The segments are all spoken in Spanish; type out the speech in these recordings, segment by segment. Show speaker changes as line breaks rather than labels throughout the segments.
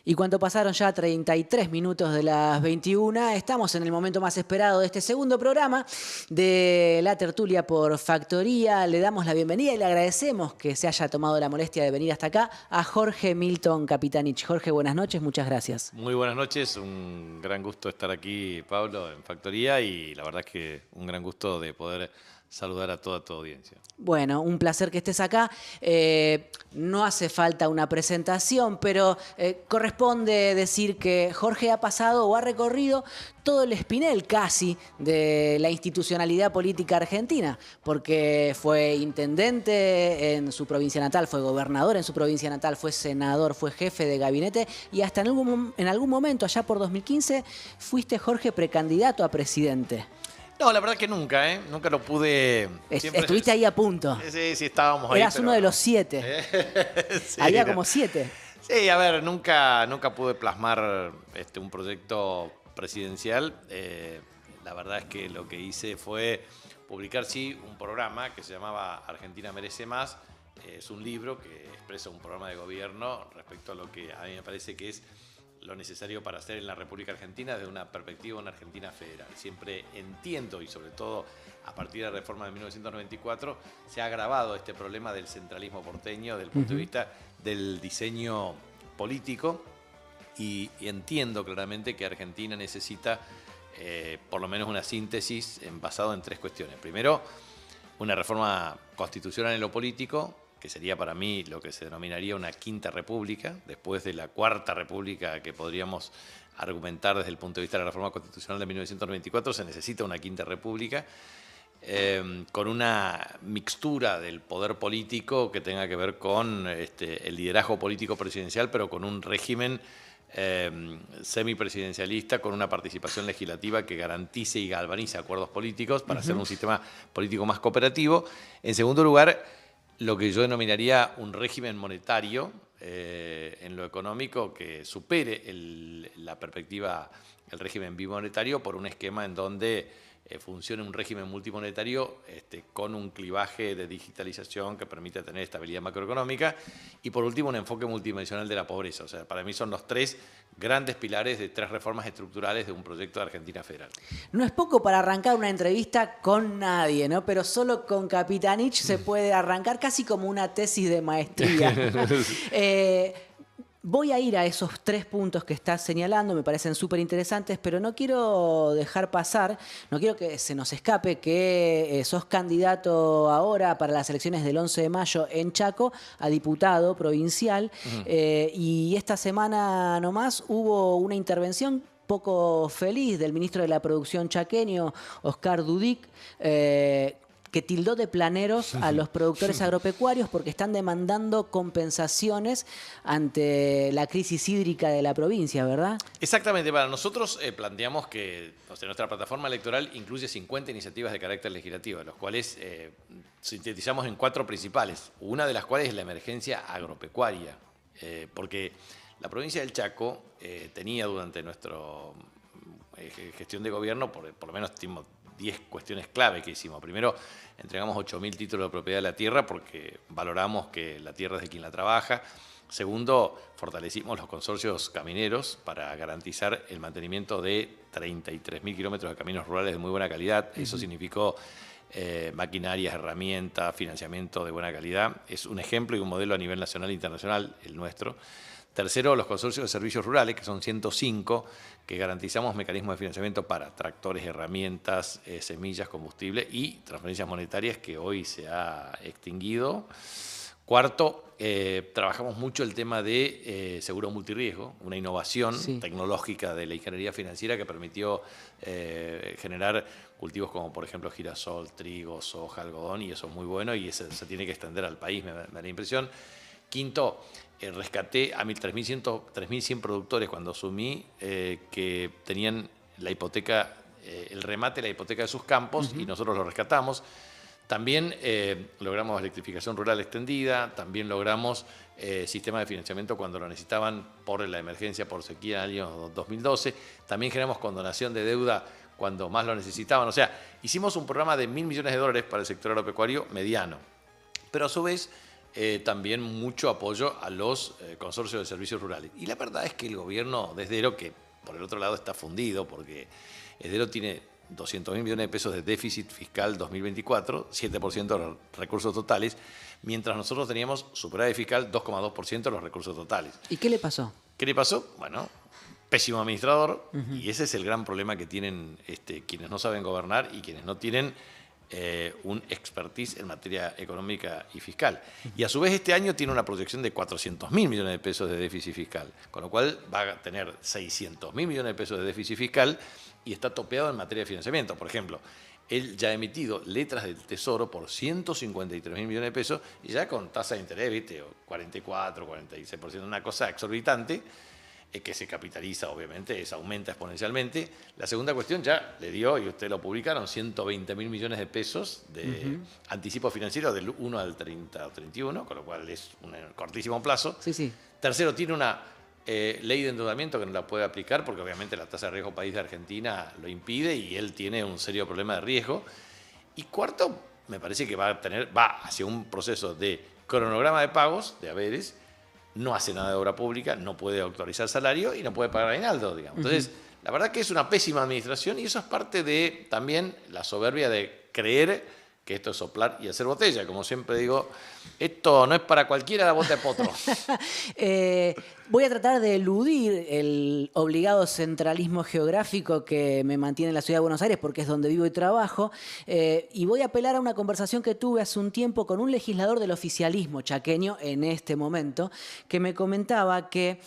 Y cuando pasaron ya 33 minutos de las 21, estamos en el momento más esperado de este segundo programa de La Tertulia por Factoría. Le damos la bienvenida y le agradecemos que se haya tomado la molestia de venir hasta acá a Jorge Milton Capitanich. Jorge, buenas noches, muchas gracias.
Muy buenas noches, un gran gusto estar aquí, Pablo, en Factoría, y la verdad es que un gran gusto de poder saludar a toda tu audiencia.
Bueno, un placer que estés acá. No hace falta una presentación, pero corresponde decir que Jorge ha pasado o ha recorrido todo el espinel casi de la institucionalidad política argentina, porque fue intendente en su provincia natal, fue gobernador en su provincia natal, fue senador, fue jefe de gabinete y hasta en algún momento, allá por 2015, fuiste, Jorge, precandidato a presidente.
No, la verdad que nunca, ¿eh? Nunca lo pude.
Estuviste ahí a punto.
Sí, estábamos ahí.
Eras uno de los 7.
Sí,
Había como 7.
Sí, a ver, nunca pude plasmar un proyecto presidencial. La verdad es que lo que hice fue publicar, sí, un programa que se llamaba Argentina Merece Más. Es un libro que expresa un programa de gobierno respecto a lo que a mí me parece que es lo necesario para hacer en la República Argentina desde una perspectiva de una Argentina federal. Siempre entiendo, y sobre todo a partir de la reforma de 1994, se ha agravado este problema del centralismo porteño desde el punto de vista del diseño político, y entiendo claramente que Argentina necesita por lo menos una síntesis basada en 3 cuestiones. Primero, una reforma constitucional en lo político, que sería para mí lo que se denominaría una quinta república, después de la cuarta república que podríamos argumentar desde el punto de vista de la reforma constitucional de 1994, se necesita una quinta república con una mixtura del poder político que tenga que ver con el liderazgo político presidencial, pero con un régimen semipresidencialista, con una participación legislativa que garantice y galvanice acuerdos políticos para hacer un sistema político más cooperativo. En segundo lugar, lo que yo denominaría un régimen monetario en lo económico que supere la perspectiva, el régimen bimonetario, por un esquema en donde funcione un régimen multimonetario con un clivaje de digitalización que permita tener estabilidad macroeconómica, y por último un enfoque multidimensional de la pobreza. O sea, para mí son los 3 grandes pilares de 3 reformas estructurales de un proyecto de Argentina federal.
No es poco para arrancar una entrevista con nadie, ¿no? Pero solo con Capitanich se puede arrancar casi como una tesis de maestría. Voy a ir a esos 3 puntos que estás señalando, me parecen súper interesantes, pero no quiero dejar pasar, no quiero que se nos escape que sos candidato ahora para las elecciones del 11 de mayo en Chaco a diputado provincial, y esta semana nomás hubo una intervención poco feliz del ministro de la Producción chaqueño, Oscar Dudic, que tildó de planeros a los productores agropecuarios porque están demandando compensaciones ante la crisis hídrica de la provincia, ¿verdad?
Exactamente, para nosotros planteamos que nuestra plataforma electoral incluye 50 iniciativas de carácter legislativo, de los cuales sintetizamos en 4 principales, una de las cuales es la emergencia agropecuaria, porque la provincia del Chaco tenía durante nuestra gestión de gobierno, por lo menos 10 cuestiones clave que hicimos. Primero, entregamos 8.000 títulos de propiedad de la tierra porque valoramos que la tierra es de quien la trabaja. Segundo, fortalecimos los consorcios camineros para garantizar el mantenimiento de 33.000 kilómetros de caminos rurales de muy buena calidad. Eso significó maquinarias, herramientas, financiamiento de buena calidad. Es un ejemplo y un modelo a nivel nacional e internacional el nuestro. Tercero, los consorcios de servicios rurales, que son 105, que garantizamos mecanismos de financiamiento para tractores, herramientas, semillas, combustible y transferencias monetarias, que hoy se ha extinguido. Cuarto, trabajamos mucho el tema de seguro multirriesgo, una innovación tecnológica de la ingeniería financiera que permitió generar cultivos como, por ejemplo, girasol, trigo, soja, algodón, y eso es muy bueno y eso se tiene que extender al país, me da la impresión. Quinto, rescaté a 3.100 productores cuando asumí que tenían la hipoteca, el remate de la hipoteca de sus campos, y nosotros lo rescatamos. También logramos electrificación rural extendida, también logramos sistema de financiamiento cuando lo necesitaban por la emergencia por sequía en el año 2012. También generamos condonación de deuda cuando más lo necesitaban. O sea, hicimos un programa de $1.000 millones para el sector agropecuario mediano. Pero a su vez también mucho apoyo a los consorcios de servicios rurales. Y la verdad es que el gobierno de Esdero, que por el otro lado está fundido, porque Esdero tiene 200.000 millones de pesos de déficit fiscal 2024, 7% de los recursos totales, mientras nosotros teníamos superávit fiscal 2,2% de los recursos totales.
¿Y qué le pasó?
¿Qué le pasó? Bueno, pésimo administrador, y ese es el gran problema que tienen quienes no saben gobernar y quienes no tienen un expertise en materia económica y fiscal. Y a su vez este año tiene una proyección de 400.000 millones de pesos de déficit fiscal, con lo cual va a tener 600.000 millones de pesos de déficit fiscal y está topeado en materia de financiamiento. Por ejemplo, él ya ha emitido letras del Tesoro por 153.000 millones de pesos y ya con tasa de interés, ¿viste? 44, 46%, una cosa exorbitante, que se capitaliza, obviamente, aumenta exponencialmente. La segunda cuestión ya le dio, y ustedes lo publicaron, 120.000 millones de pesos de anticipo financiero del 1 al 30 o 31, con lo cual es un cortísimo plazo.
Sí, sí.
Tercero, tiene una ley de endeudamiento que no la puede aplicar porque obviamente la tasa de riesgo país de Argentina lo impide y él tiene un serio problema de riesgo. Y cuarto, me parece que va hacia un proceso de cronograma de pagos, de haberes, no hace nada de obra pública, no puede autorizar salario y no puede pagar aguinaldo, digamos. Entonces, la verdad que es una pésima administración y eso es parte de también la soberbia de creer que esto es soplar y hacer botella. Como siempre digo, esto no es para cualquiera la bota de potro.
Voy a tratar de eludir el obligado centralismo geográfico que me mantiene en la ciudad de Buenos Aires, porque es donde vivo y trabajo, y voy a apelar a una conversación que tuve hace un tiempo con un legislador del oficialismo chaqueño en este momento, que me comentaba que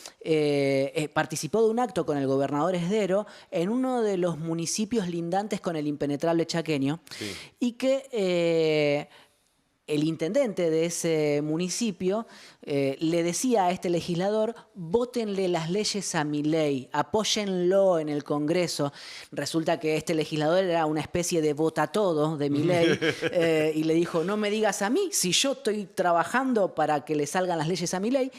participó de un acto con el gobernador Esdero en uno de los municipios lindantes con el impenetrable chaqueño,
Sí.
y que el intendente de ese municipio le decía a este legislador: vótenle las leyes a Milei, apóyenlo en el Congreso. Resulta que este legislador era una especie de votatodo de Milei y le dijo: no me digas a mí si yo estoy trabajando para que le salgan las leyes a Milei.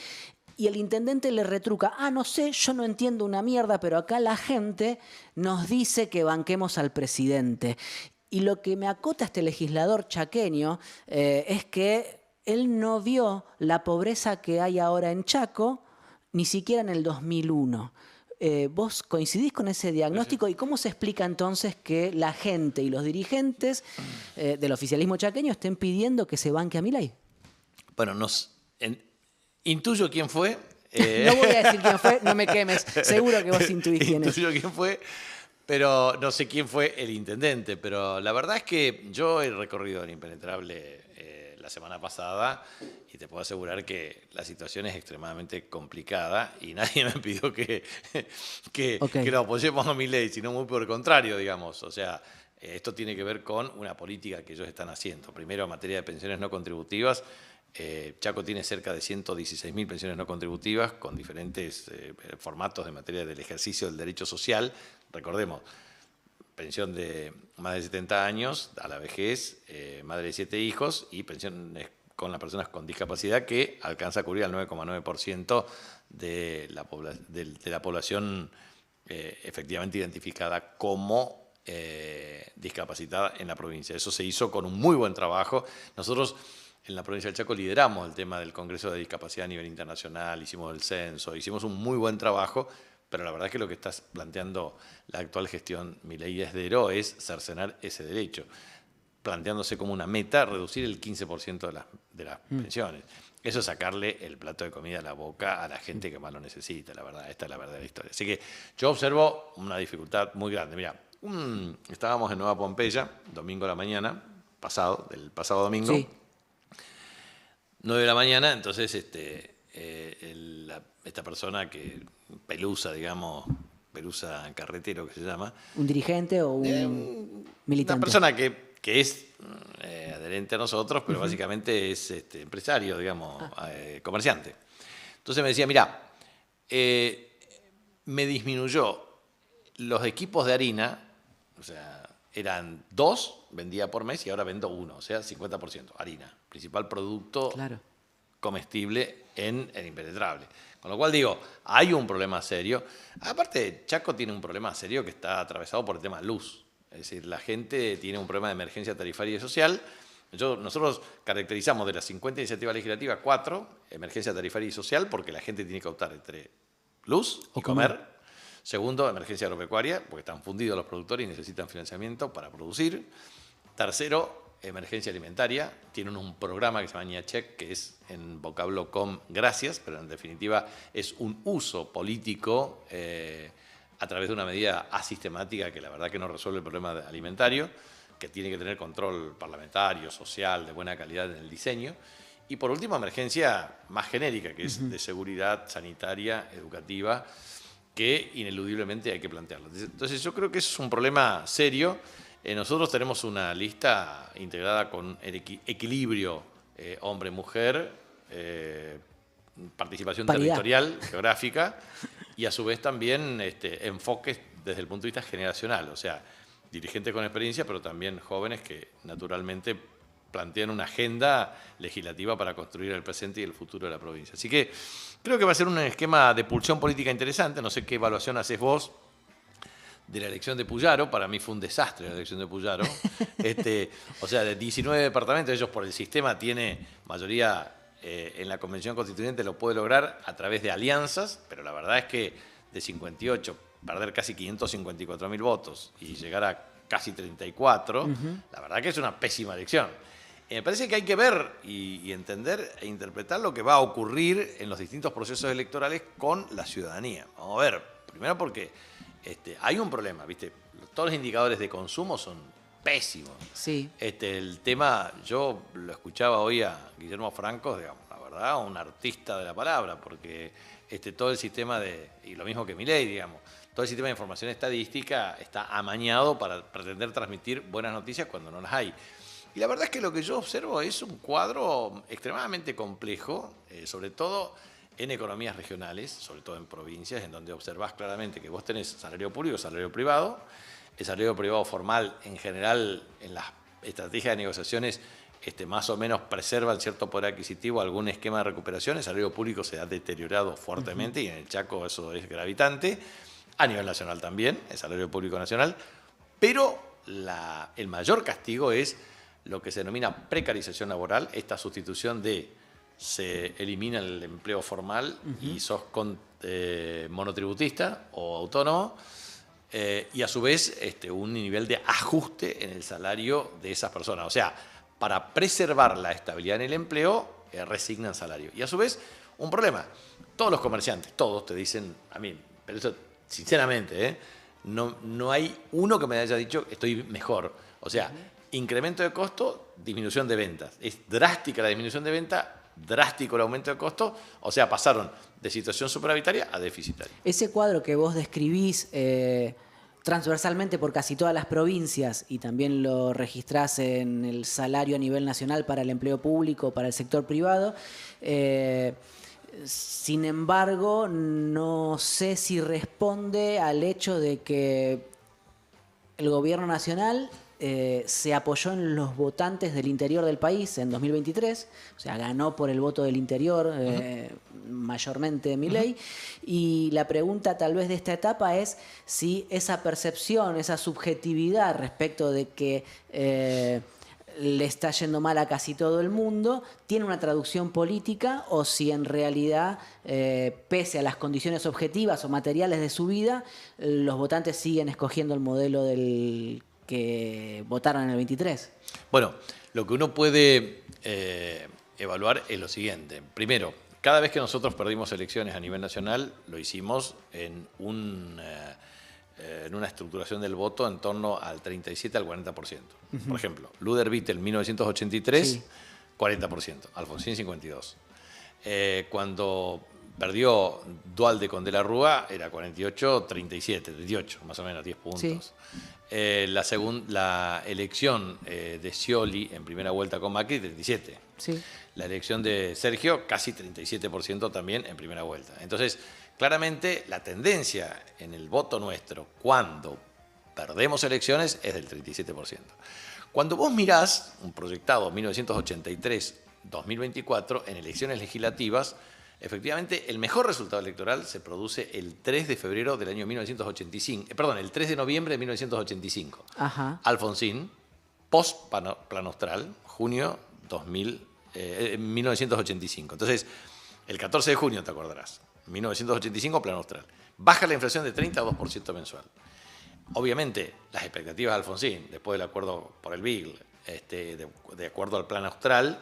Y el intendente le retruca: no sé, yo no entiendo una mierda, pero acá la gente nos dice que banquemos al presidente. Y lo que me acota este legislador chaqueño es que él no vio la pobreza que hay ahora en Chaco, ni siquiera en el 2001. ¿Vos coincidís con ese diagnóstico? ¿Y cómo se explica entonces que la gente y los dirigentes del oficialismo chaqueño estén pidiendo que se banque a Milei?
Bueno, intuyo quién fue.
No voy a decir quién fue, no me quemes. Seguro que vos intuís quién es.
Intuyo quién fue. Pero no sé quién fue el intendente, pero la verdad es que yo he recorrido el impenetrable la semana pasada y te puedo asegurar que la situación es extremadamente complicada y nadie me pidió que lo apoyemos a Milei, sino muy por el contrario, digamos. O sea, esto tiene que ver con una política que ellos están haciendo. Primero, en materia de pensiones no contributivas, Chaco tiene cerca de 116.000 pensiones no contributivas con diferentes formatos en materia del ejercicio del derecho social. Recordemos, pensión de más de 70 años a la vejez, madre de 7 hijos y pensiones con las personas con discapacidad que alcanza a cubrir al 9,9% de la población efectivamente identificada como discapacitada en la provincia. Eso se hizo con un muy buen trabajo. Nosotros en la provincia del Chaco lideramos el tema del Congreso de Discapacidad a nivel internacional, hicimos el censo, hicimos un muy buen trabajo, pero la verdad es que lo que está planteando la actual gestión Milei Esdero es cercenar ese derecho, planteándose como una meta reducir el 15% de las pensiones. Eso es sacarle el plato de comida a la boca a la gente que más lo necesita, la verdad. Esta es la verdadera historia. Así que yo observo una dificultad muy grande. Mirá, estábamos en Nueva Pompeya, domingo a la mañana, del pasado domingo.
Sí.
9 de la mañana, entonces esta persona que Pelusa, digamos, Pelusa Carretero que se llama.
¿Un dirigente o un militante?
Una persona que es adherente a nosotros, pero básicamente es empresario, digamos, comerciante. Entonces me decía, mirá, me disminuyó los equipos de harina, o sea, eran 2, vendía por mes y ahora vendo 1, o sea, 50%, harina, principal producto comestible en el impenetrable. Con lo cual digo, hay un problema serio. Aparte, Chaco tiene un problema serio que está atravesado por el tema luz. Es decir, la gente tiene un problema de emergencia tarifaria y social Nosotros caracterizamos de las 50 iniciativas legislativas 4, emergencia tarifaria y social, porque la gente tiene que optar entre luz y comer. Segundo, emergencia agropecuaria, porque están fundidos los productores y necesitan financiamiento para producir. Tercero, emergencia alimentaria. Tienen un programa que se llama NIACHEC, que es en vocablo com gracias, pero en definitiva es un uso político a través de una medida asistemática que la verdad que no resuelve el problema alimentario, que tiene que tener control parlamentario, social, de buena calidad en el diseño. Y por último, emergencia más genérica, que es de seguridad sanitaria, educativa, que ineludiblemente hay que plantearlo. Entonces yo creo que eso es un problema serio. Nosotros tenemos una lista integrada con el equilibrio hombre-mujer, participación territorial, geográfica, y a su vez también enfoques desde el punto de vista generacional, o sea, dirigentes con experiencia, pero también jóvenes que naturalmente plantean una agenda legislativa para construir el presente y el futuro de la provincia. Así que creo que va a ser un esquema de pulsión política interesante. No sé qué evaluación haces vos de la elección de Puyaro. Para mí fue un desastre la elección de Puyaro. O sea, de 19 departamentos, ellos por el sistema tiene mayoría en la Convención Constituyente, lo puede lograr a través de alianzas, pero la verdad es que de 58, perder casi 554.000 votos y llegar a casi 34, la verdad que es una pésima elección. Me parece que hay que ver y entender e interpretar lo que va a ocurrir en los distintos procesos electorales con la ciudadanía. Vamos a ver, primero porque hay un problema, ¿viste? Todos los indicadores de consumo son pésimos.
Sí.
El tema, yo lo escuchaba hoy a Guillermo Franco, digamos, la verdad, un artista de la palabra, porque todo el sistema y lo mismo que Milei, digamos, todo el sistema de información estadística está amañado para pretender transmitir buenas noticias cuando no las hay. Y la verdad es que lo que yo observo es un cuadro extremadamente complejo, sobre todo en economías regionales, sobre todo en provincias, en donde observás claramente que vos tenés salario público y salario privado. El salario privado formal, en general, en las estrategias de negociaciones, más o menos preservan cierto poder adquisitivo, algún esquema de recuperación. El salario público se ha deteriorado fuertemente y en el Chaco eso es gravitante. A nivel nacional también, el salario público nacional. Pero el mayor castigo es lo que se denomina precarización laboral, esta sustitución se elimina el empleo formal y sos monotributista o autónomo, y a su vez un nivel de ajuste en el salario de esas personas. O sea, para preservar la estabilidad en el empleo, resignan salario. Y a su vez, un problema. Todos los comerciantes, todos te dicen, a mí, pero eso sinceramente, no hay uno que me haya dicho estoy mejor. O sea, incremento de costo, disminución de ventas. Es drástica la disminución de ventas, drástico el aumento de costo. O sea, pasaron de situación superavitaria a deficitaria.
Ese cuadro que vos describís transversalmente por casi todas las provincias y también lo registrás en el salario a nivel nacional para el empleo público, para el sector privado, sin embargo, no sé si responde al hecho de que el gobierno nacional se apoyó en los votantes del interior del país en 2023, o sea, ganó por el voto del interior, mayormente Milei, y la pregunta tal vez de esta etapa es si esa percepción, esa subjetividad respecto de que le está yendo mal a casi todo el mundo, tiene una traducción política o si en realidad, pese a las condiciones objetivas o materiales de su vida, los votantes siguen escogiendo el modelo del que votaron en el 23.
Bueno, lo que uno puede evaluar es lo siguiente. Primero, cada vez que nosotros perdimos elecciones a nivel nacional, lo hicimos en una estructuración del voto en torno al 37 al 40%. Por ejemplo, Luder Vittel, 1983, sí. 40%, Alfonsín, 52%. Cuando perdió Duhalde con De la Rúa, era 48, 37, 38, más o menos, 10 puntos. Sí. La elección de Scioli en primera vuelta con Macri, 37.
Sí.
La elección de Sergio, casi 37% también en primera vuelta. Entonces, claramente la tendencia en el voto nuestro cuando perdemos elecciones es del 37%. Cuando vos mirás un proyectado 1983-2024 en elecciones legislativas, efectivamente el mejor resultado electoral se produce el 3 de febrero del año 1985, el 3 de noviembre de 1985.
Ajá.
Alfonsín post-Plan Austral, junio 1985. Entonces, el 14 de junio, te acordarás, 1985, Plan Austral. Baja la inflación de 30 a 2% mensual. Obviamente, las expectativas de Alfonsín, después del acuerdo por el BIG, de acuerdo al Plan Austral,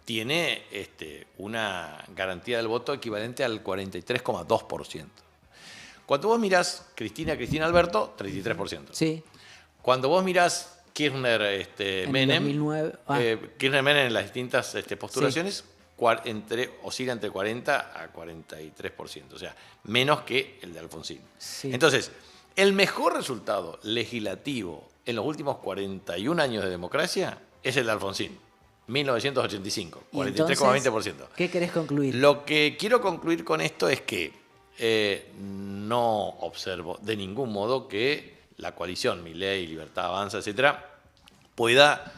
tiene una garantía del voto equivalente al 43,2%. Cuando vos mirás Cristina Alberto, 33%.
Sí.
Cuando vos mirás Kirchner,
En
Menem,
2009.
Kirchner Menem en las distintas postulaciones, oscila entre 40 a 43%, o sea, menos que el de Alfonsín.
Sí.
Entonces, el mejor resultado legislativo en los últimos 41 años de democracia es el de Alfonsín, 1985, 43,20%.
¿Qué querés concluir?
Lo que quiero concluir con esto es que no observo de ningún modo que la coalición Milei, Libertad Avanza, etcétera, pueda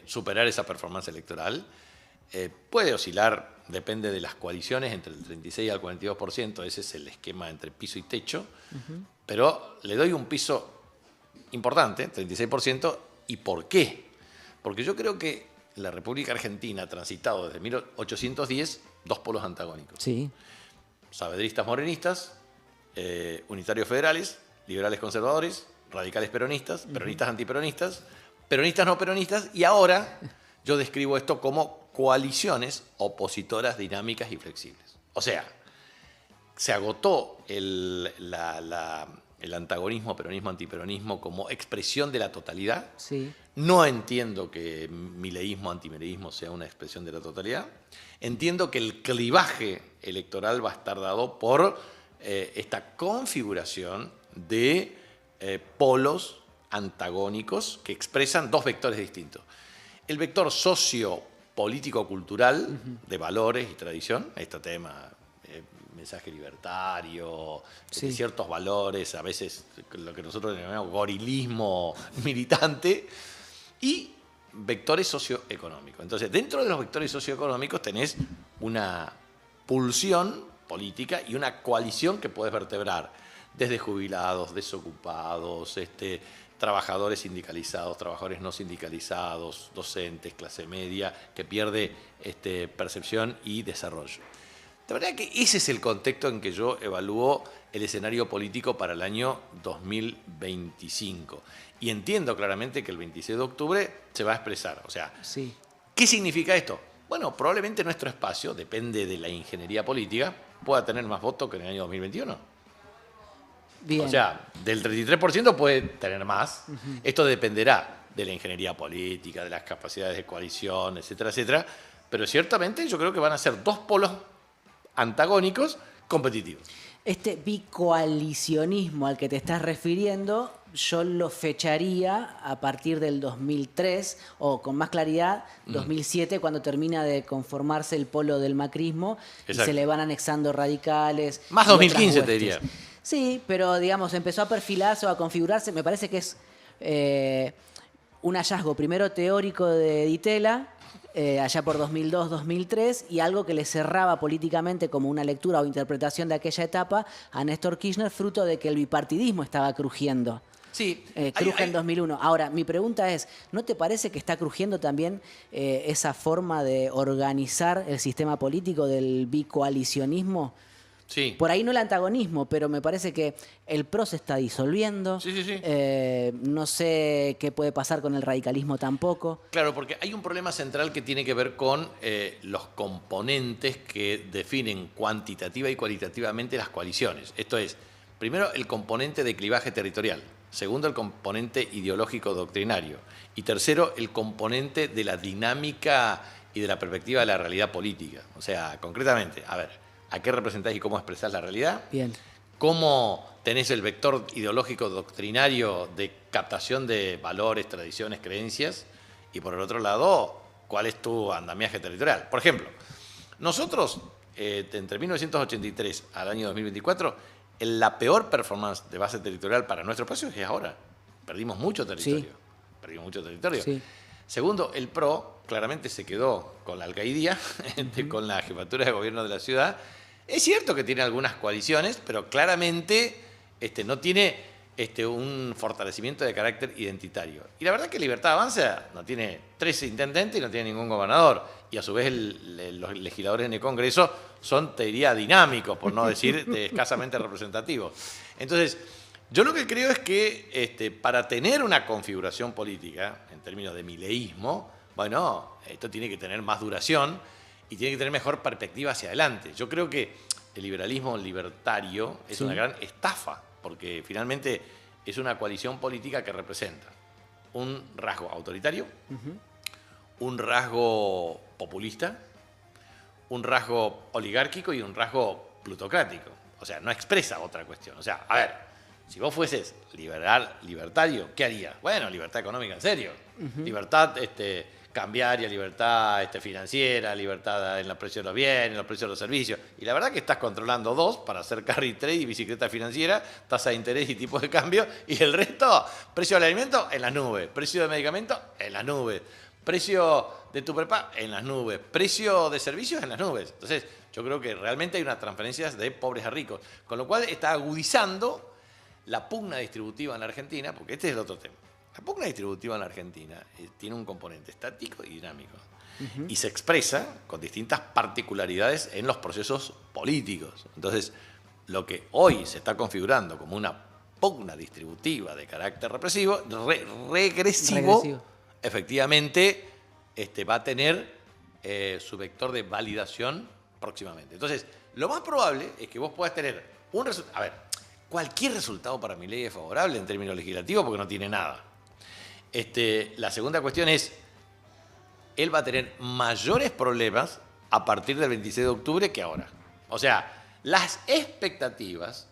superar esa performance electoral. Puede oscilar, depende de las coaliciones, entre el 36 al 42%, ese es el esquema entre piso y techo, pero le doy un piso importante, 36%, ¿y por qué? Porque yo creo que la República Argentina ha transitado desde 1810 dos polos antagónicos.
Sí.
Saavedristas morenistas, unitarios federales, liberales conservadores, radicales peronistas, peronistas antiperonistas, peronistas no peronistas, y ahora yo describo esto como coaliciones opositoras dinámicas y flexibles. O sea, se agotó el antagonismo peronismo-antiperonismo como expresión de la totalidad.
Sí.
No entiendo que mileísmo, antimileísmo sea una expresión de la totalidad. Entiendo que el clivaje electoral va a estar dado por esta configuración de polos antagónicos que expresan dos vectores distintos. El vector socio-político-cultural de valores y tradición, este tema, mensaje libertario,
Sí.
ciertos valores, a veces lo que nosotros denominamos gorilismo militante, y vectores socioeconómicos. Entonces, dentro de los vectores socioeconómicos tenés una pulsión política y una coalición que puedes vertebrar desde jubilados, desocupados, trabajadores sindicalizados, trabajadores no sindicalizados, docentes, clase media, que pierde percepción y desarrollo. De verdad que ese es el contexto en que yo evalúo el escenario político para el año 2025. Y entiendo claramente que el 26 de octubre se va a expresar. O sea,
Sí.
¿qué significa esto? Bueno, probablemente nuestro espacio, depende de la ingeniería política, pueda tener más votos que en el año 2021.
Bien.
O sea, del 33% puede tener más. Esto dependerá de la ingeniería política, de las capacidades de coalición, etcétera, etcétera. Pero ciertamente yo creo que van a ser dos polos antagónicos competitivos.
Este bicoalicionismo al que te estás refiriendo, yo lo fecharía a partir del 2003, o con más claridad, 2007, cuando termina de conformarse el polo del macrismo.
Exacto.
Y se le van anexando radicales.
Más
y
2015
otras
te diría.
huestes. Sí, pero digamos, empezó a perfilarse o a configurarse. Me parece que es un hallazgo primero teórico de Di Tella, allá por 2002-2003, y algo que le cerraba políticamente como una lectura o interpretación de aquella etapa a Néstor Kirchner, fruto de que el bipartidismo estaba crujiendo.
Sí.
Cruje en 2001. Ahora, mi pregunta es, ¿no te parece que está crujiendo también esa forma de organizar el sistema político del bicoalicionismo?
Sí.
Por ahí no el antagonismo, pero me parece que el PRO se está disolviendo.
Sí, sí, sí.
No sé qué puede pasar con el radicalismo tampoco.
Claro, porque hay un problema central que tiene que ver con los componentes que definen cuantitativa y cualitativamente las coaliciones. Esto es, primero, el componente de clivaje territorial. Segundo, el componente ideológico doctrinario. Y tercero, el componente de la dinámica y de la perspectiva de la realidad política. O sea, concretamente, a ver, ¿a qué representás y cómo expresás la realidad?
Bien.
¿Cómo tenés el vector ideológico doctrinario de captación de valores, tradiciones, creencias? Y por el otro lado, ¿cuál es tu andamiaje territorial? Por ejemplo, nosotros, entre 1983 al año 2024, la peor performance de base territorial para nuestro espacio es ahora. Perdimos mucho territorio.
Sí.
Perdimos mucho territorio.
Sí.
Segundo, el PRO claramente se quedó con la alcaidía, con la jefatura de gobierno de la ciudad. Es cierto que tiene algunas coaliciones, pero claramente no tiene un fortalecimiento de carácter identitario. Y la verdad que Libertad Avanza no tiene 13 intendentes y no tiene ningún gobernador. Y a su vez los legisladores en el Congreso son, te diría, dinámicos, por no decir escasamente representativos. Entonces, yo lo que creo es que para tener una configuración política, en términos de mileísmo, bueno, esto tiene que tener más duración y tiene que tener mejor perspectiva hacia adelante. Yo creo que el liberalismo libertario es una gran estafa, porque finalmente es una coalición política que representa un rasgo autoritario, un rasgo populista, un rasgo oligárquico y un rasgo plutocrático. O sea, no expresa otra cuestión. O sea, a ver, si vos fueses libertario, ¿qué harías? Bueno, libertad económica en serio. Libertad cambiaria, libertad financiera, libertad en los precios de los bienes, en los precios de los servicios. Y la verdad que estás controlando dos para hacer carry trade y bicicleta financiera, tasa de interés y tipo de cambio, y el resto, precio del alimento en las nubes, precio de medicamentos en las nubes, precio de tu prepa en las nubes, precio de servicios en las nubes. Entonces, yo creo que realmente hay unas transferencias de pobres a ricos, con lo cual está agudizando la pugna distributiva en la Argentina, porque este es el otro tema. La pugna distributiva en la Argentina tiene un componente estático y dinámico. Y se expresa con distintas particularidades en los procesos políticos. Entonces, lo que hoy se está configurando como una pugna distributiva de carácter regresivo, efectivamente va a tener su vector de validación próximamente. Entonces, lo más probable es que vos puedas tener un resultado. A ver, cualquier resultado para Milei es favorable en términos legislativos porque no tiene nada. La segunda cuestión es, él va a tener mayores problemas a partir del 26 de octubre que ahora. O sea, las expectativas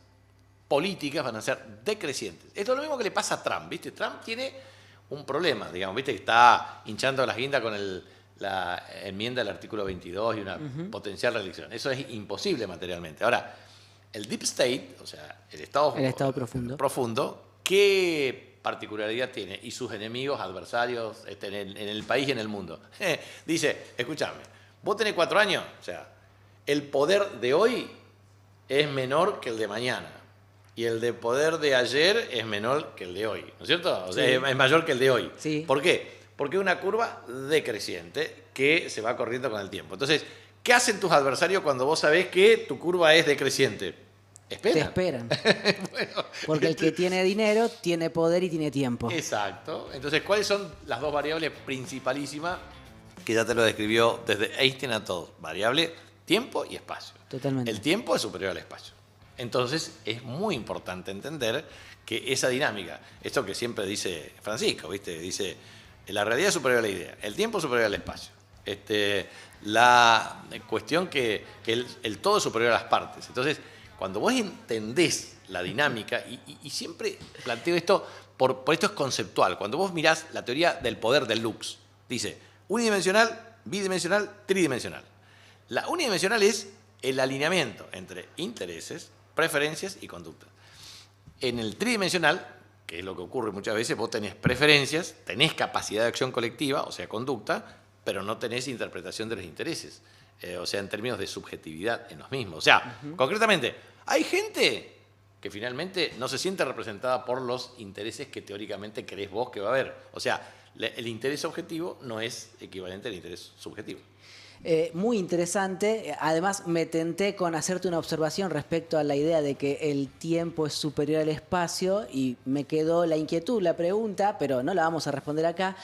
políticas van a ser decrecientes. Esto es lo mismo que le pasa a Trump, ¿viste? Trump tiene un problema, digamos, ¿viste? Que está hinchando las guindas con la enmienda del artículo 22 y una potencial reelección. Eso es imposible materialmente. Ahora, el Deep State, o sea, el Estado profundo, ¿qué particularidad tiene? Y sus enemigos, adversarios en el país y en el mundo. Dice, escúchame, vos tenés 4 años, o sea, el poder de hoy es menor que el de mañana. Y el de poder de ayer es menor que el de hoy, ¿no es cierto? O sea, es mayor que el de hoy.
Sí.
¿Por qué? Porque es una curva decreciente que se va corriendo con el tiempo. Entonces, ¿qué hacen tus adversarios cuando vos sabés que tu curva es decreciente?
Te esperan. Bueno, porque el que tiene dinero tiene poder y tiene tiempo.
Exacto. Entonces, ¿cuáles son las dos variables principalísimas que ya te lo describió desde Einstein a todos? Variable tiempo y espacio.
Totalmente.
El tiempo es superior al espacio. Entonces, es muy importante entender que esa dinámica, esto que siempre dice Francisco, ¿viste? Dice, la realidad es superior a la idea, el tiempo es superior al espacio. La cuestión que el todo es superior a las partes. Entonces, cuando vos entendés la dinámica, y siempre planteo esto, por esto es conceptual, cuando vos mirás la teoría del poder del Lux, dice unidimensional, bidimensional, tridimensional. La unidimensional es el alineamiento entre intereses, preferencias y conductas. En el tridimensional, que es lo que ocurre muchas veces, vos tenés preferencias, tenés capacidad de acción colectiva, o sea, conducta, pero no tenés interpretación de los intereses. O sea, en términos de subjetividad en los mismos. O sea, concretamente, hay gente que finalmente no se siente representada por los intereses que teóricamente creés vos que va a haber. O sea, el interés objetivo no es equivalente al interés subjetivo.
Muy interesante. Además, me tenté con hacerte una observación respecto a la idea de que el tiempo es superior al espacio y me quedó la inquietud, la pregunta, pero no la vamos a responder acá.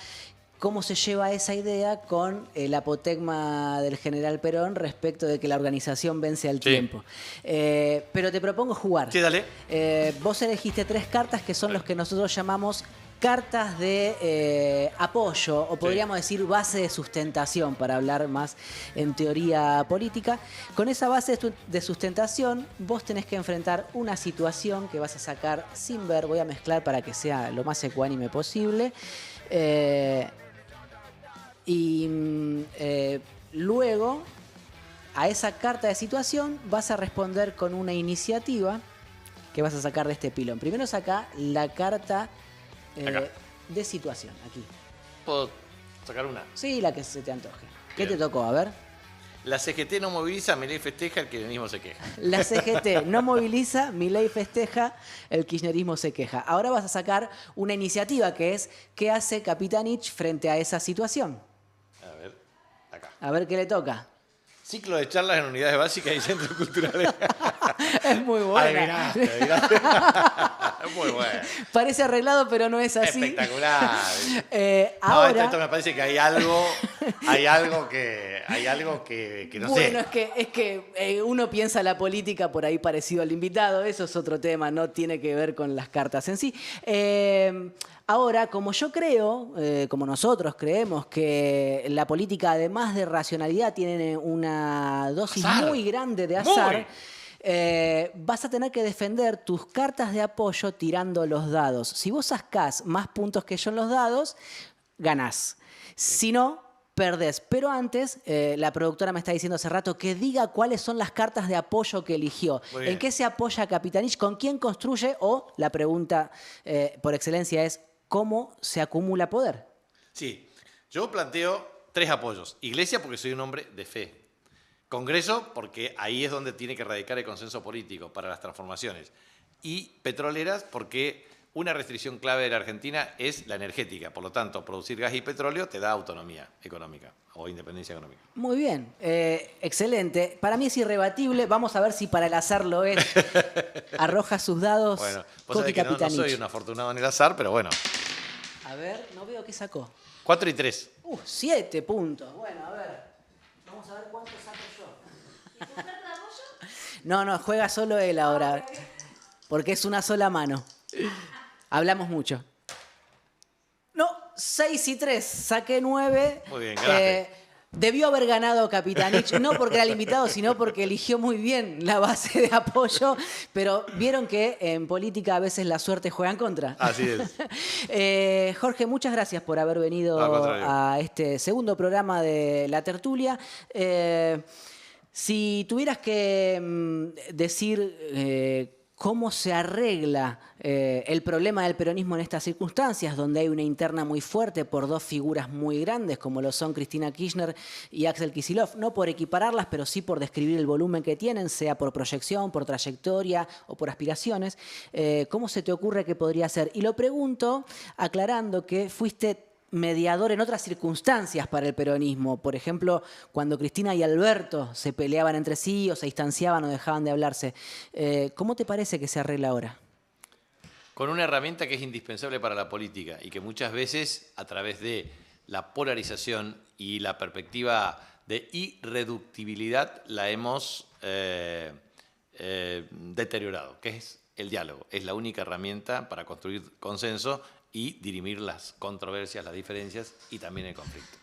¿Cómo se lleva esa idea con el apotegma del general Perón respecto de que la organización vence al tiempo? Pero te propongo jugar.
Sí, dale.
Vos elegiste 3 cartas que son los que nosotros llamamos cartas de apoyo, o podríamos decir base de sustentación, para hablar más en teoría política. Con esa base de sustentación, vos tenés que enfrentar una situación que vas a sacar sin ver. Voy a mezclar para que sea lo más ecuánime posible. Luego, a esa carta de situación vas a responder con una iniciativa que vas a sacar de este pilón. Primero saca la carta de situación, aquí.
¿Puedo sacar una?
Sí, la que se te antoje. ¿Qué te tocó? A ver.
La CGT no moviliza, Milei festeja, el kirchnerismo se queja.
La CGT no moviliza, Milei festeja, el kirchnerismo se queja. Ahora vas a sacar una iniciativa que es ¿qué hace Capitanich frente a esa situación?
A ver, acá.
A ver qué le toca.
Ciclo de charlas en unidades básicas y centros culturales.
Es muy buena.
Adivinaste. Es muy bueno.
Parece arreglado, pero no es así.
Espectacular.
Ahora,
Esto me parece que hay algo que no
bueno,
sé.
es que uno piensa la política por ahí parecido al invitado, eso es otro tema, no tiene que ver con las cartas en sí. Ahora, como yo creo, como nosotros creemos que la política, además de racionalidad, tiene una dosis
Azar.
muy grande de azar,
Muy.
vas a tener que defender tus cartas de apoyo tirando los dados. Si vos sacás más puntos que yo en los dados, ganás. Si no, perdés. Pero antes, la productora me está diciendo hace rato que diga cuáles son las cartas de apoyo que eligió.
Muy bien.
¿En qué se apoya Capitanich? ¿Con quién construye? O la pregunta por excelencia es ¿cómo se acumula poder?
Sí, yo planteo 3 apoyos. Iglesia, porque soy un hombre de fe. Congreso, porque ahí es donde tiene que radicar el consenso político para las transformaciones. Y petroleras, porque una restricción clave de la Argentina es la energética. Por lo tanto, producir gas y petróleo te da autonomía económica o independencia económica.
Muy bien, excelente. Para mí es irrebatible. Vamos a ver si para el azar lo es. Arroja sus dados.
Bueno, vos
Coqui
sabés que no
Capitanich.
soy un afortunado en el azar, pero bueno.
A ver, no veo qué sacó.
4 y 3.
7 puntos. Bueno, a ver. Vamos a ver cuánto saco yo.
¿Y tu carta de apoyo?
No, juega solo él ahora. Porque es una sola mano. Hablamos mucho. No, 6 y 3. Saqué 9.
Muy bien, ganaste.
Debió haber ganado Capitanich, no porque era el invitado, sino porque eligió muy bien la base de apoyo. Pero vieron que en política a veces la suerte juega en contra.
Así es.
Jorge, muchas gracias por haber venido
No, al contrario.
a este segundo programa de La Tertulia. Si tuvieras que decir cómo se arregla el problema del peronismo en estas circunstancias, donde hay una interna muy fuerte por 2 figuras muy grandes, como lo son Cristina Kirchner y Axel Kicillof, no por equipararlas, pero sí por describir el volumen que tienen, sea por proyección, por trayectoria o por aspiraciones, ¿cómo se te ocurre que podría ser? Y lo pregunto aclarando que fuiste mediador en otras circunstancias para el peronismo. Por ejemplo, cuando Cristina y Alberto se peleaban entre sí o se distanciaban o dejaban de hablarse. ¿Cómo te parece que se arregla ahora?
Con una herramienta que es indispensable para la política y que muchas veces, a través de la polarización y la perspectiva de irreductibilidad, la hemos deteriorado, que es el diálogo. Es la única herramienta para construir consenso y dirimir las controversias, las diferencias y también el conflicto.